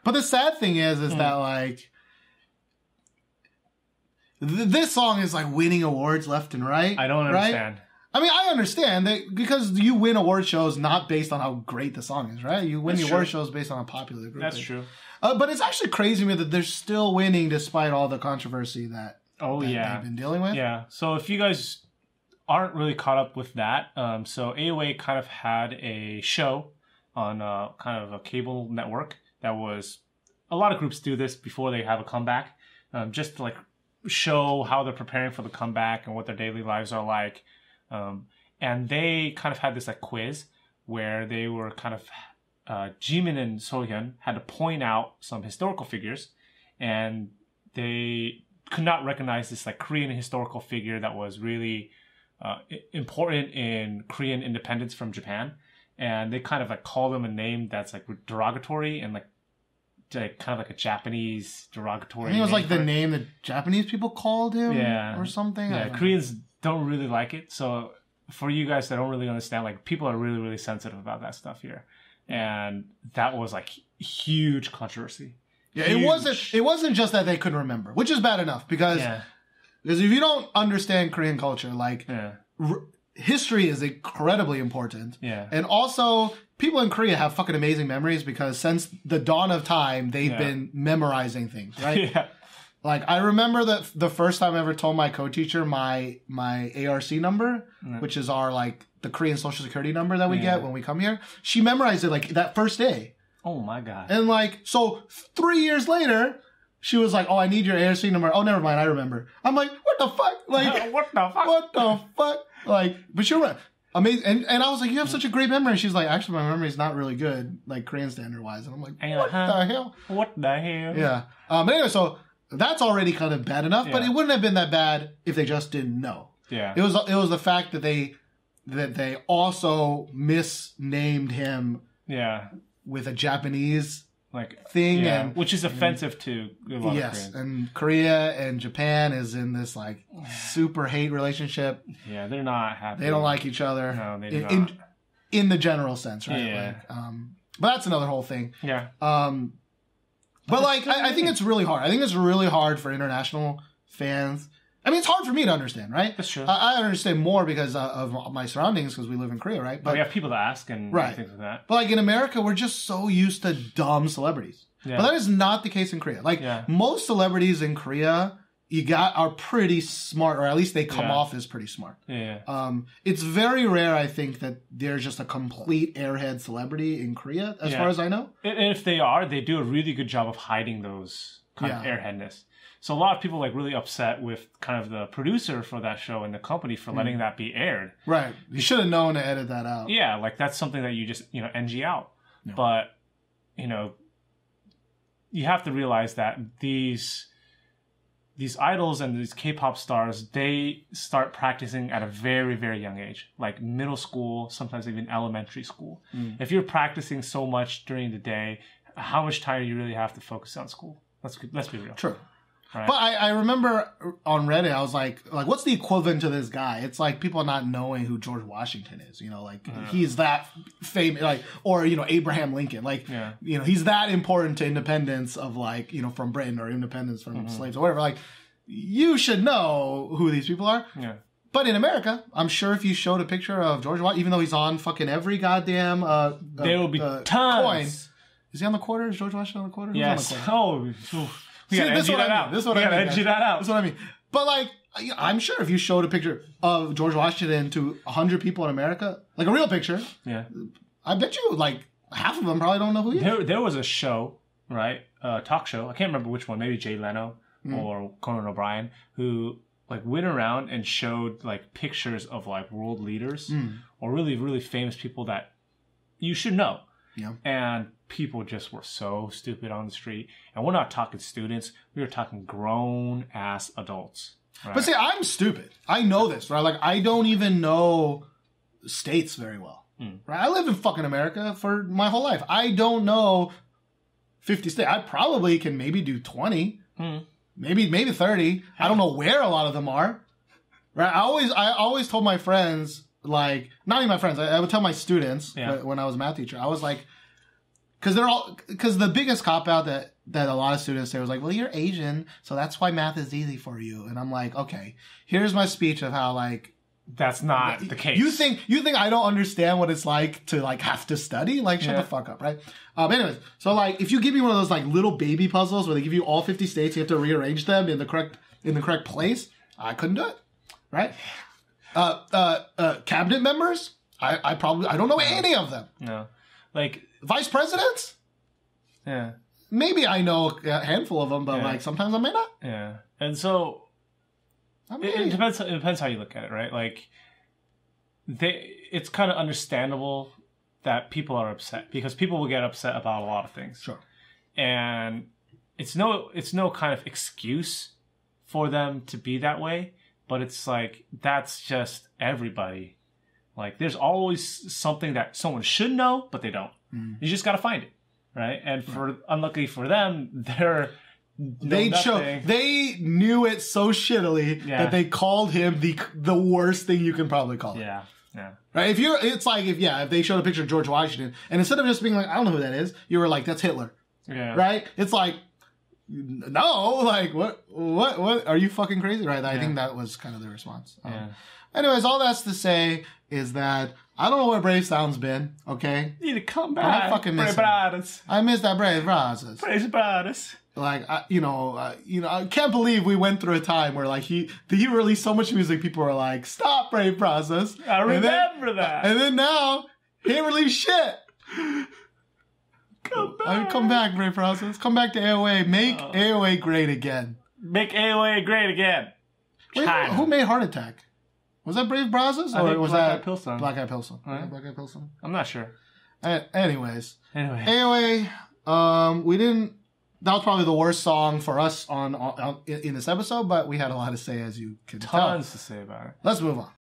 But the sad thing is that like this song is like winning awards left and right. I don't understand. Right? I mean, I understand that because you win award shows not based on how great the song is, right? You win the award shows based on how popular the group is. That's true. But it's actually crazy to me that they're still winning despite all the controversy that they've been dealing with. Yeah. So if you guys aren't really caught up with that, so AOA kind of had a show on kind of a cable network that was, a lot of groups do this before they have a comeback, just to like show how they're preparing for the comeback and what their daily lives are like. And they kind of had this like quiz where they were kind of Jimin and Sohyun had to point out some historical figures, and they could not recognize this like Korean historical figure that was really important in Korean independence from Japan. And they kind of like call them a name that's like derogatory and like kind of like a Japanese derogatory. I think it was like the name that Japanese people called him or something. Yeah, Koreans don't really like it. So for you guys that don't really understand, like people are really, really sensitive about that stuff here. And that was like huge controversy. Yeah, it wasn't just that they couldn't remember, which is bad enough because if you don't understand Korean culture, like history is incredibly important. Yeah. And also people in Korea have fucking amazing memories because since the dawn of time, they've been memorizing things, right? Yeah. Like, I remember that the first time I ever told my co-teacher my ARC number, which is our, like, the Korean Social Security number that we get when we come here. She memorized it, like, that first day. Oh, my God. And, like, so 3 years later, she was like, oh, I need your ARC number. Oh, never mind, I remember. I'm like, what the fuck? Like, what the fuck? What the fuck? Like, but you're right. Amazing. And I was like, you have such a great memory. She's like, actually, my memory is not really good, like, Korean standard-wise. And I'm like, what the hell? What the hell? Yeah. But anyway, so that's already kind of bad enough, but it wouldn't have been that bad if they just didn't know. Yeah. It was the fact that they also misnamed him with a Japanese like thing and which is offensive to a lot of Koreans. And Korea and Japan is in this like super hate relationship. Yeah, they're not happy. They don't like each other. No, they do not. In the general sense, right? Yeah. Like, but that's another whole thing. Yeah. But like, I think it's really hard. I think it's really hard for international fans. I mean, it's hard for me to understand, right? That's true. I understand more because of my surroundings, because we live in Korea, right? But we have people to ask and things like that. But like in America, we're just so used to dumb celebrities. Yeah. But that is not the case in Korea. Like most celebrities in Korea, are pretty smart, or at least they come off as pretty smart. Yeah. It's very rare, I think, that they're just a complete airhead celebrity in Korea, as far as I know. And if they are, they do a really good job of hiding those kind of airheadness. So a lot of people like really upset with kind of the producer for that show and the company for letting that be aired. Right. You should have known to edit that out. Yeah, like that's something that you just, NG out. No. But, you have to realize that these idols and these K-pop stars, they start practicing at a very, very young age, like middle school, sometimes even elementary school. If you're practicing so much during the day, how much time do you really have to focus on school? Let's be real. True. Right. But I remember on Reddit, I was like, what's the equivalent to this guy? It's like people not knowing who George Washington is, he's that famous, like, or, Abraham Lincoln, like, he's that important to independence of like, from Britain, or independence from slaves or whatever. Like, you should know who these people are. Yeah. But in America, I'm sure if you showed a picture of George Washington, even though he's on fucking every goddamn, there will be tons. Coin. Is he on the quarter? Is George Washington on the quarter? Yes. Who's on the quarter? Oh, we gotta edge that out. This is what I mean. Edge that out. That's what I mean. But like, I'm sure if you showed a picture of George Washington to 100 people in America, like a real picture, I bet you like half of them probably don't know who he is. There was a show, right? Talk show. I can't remember which one. Maybe Jay Leno or Conan O'Brien, who like went around and showed like pictures of like world leaders or really, really famous people that you should know. Yeah. And people just were so stupid on the street. And we're not talking students. We were talking grown-ass adults. Right? But see, I'm stupid. I know this, right? Like, I don't even know states very well. Right? I live in fucking America for my whole life. I don't know 50 states. I probably can maybe do 20. Maybe 30. I don't know where a lot of them are. Right? I always told my friends, like, not even my friends, I would tell my students when I was a math teacher, I was like, because the biggest cop out that a lot of students say was like, well, you're Asian, so that's why math is easy for you. And I'm like, okay, here's my speech of how like that's not the case. You think I don't understand what it's like to like have to study? Like, shut the fuck up, right? Anyways, so like if you give me one of those like little baby puzzles where they give you all 50 states, you have to rearrange them in the correct place. I couldn't do it, right? Cabinet members, I don't know any of them. No, like vice presidents. Yeah, maybe I know a handful of them, but like sometimes I may not. Yeah, and so. It depends how you look at it, right? Like, it's kind of understandable that people are upset because people will get upset about a lot of things. Sure. And it's no kind of excuse for them to be that way, but it's like that's just everybody. Like, there's always something that someone should know, but they don't. You just got to find it, right? And unluckily for them, they knew it so shittily that they called him the worst thing you can probably call it. Yeah. Yeah. Right? If they showed a picture of George Washington and instead of just being like, I don't know who that is, you were like, that's Hitler. Yeah. Right? It's like, no, like what are you fucking crazy? Right? I think that was kind of the response. Anyways, all that's to say is that I don't know where Brave Sound's been, okay? You need to come back. I fucking miss it. I miss that Brave Brothers. Brave Brothers. Like, I can't believe we went through a time where, like, he released so much music, people were like, stop, Brave Process. I remember that. And then now, he ain't released shit. Come back, Brave Process. Come back to AOA. Make AOA great again. Make AOA great again. Wait, who made Heart Attack? Was that Brave Process? Or was that Black Eyed Pilsen? Right? Black Eyed Pilsen? I'm not sure. Anyways. AOA, we didn't... That was probably the worst song for us in this episode, but we had a lot to say, as you can tell. Tons to say about it. Let's move on.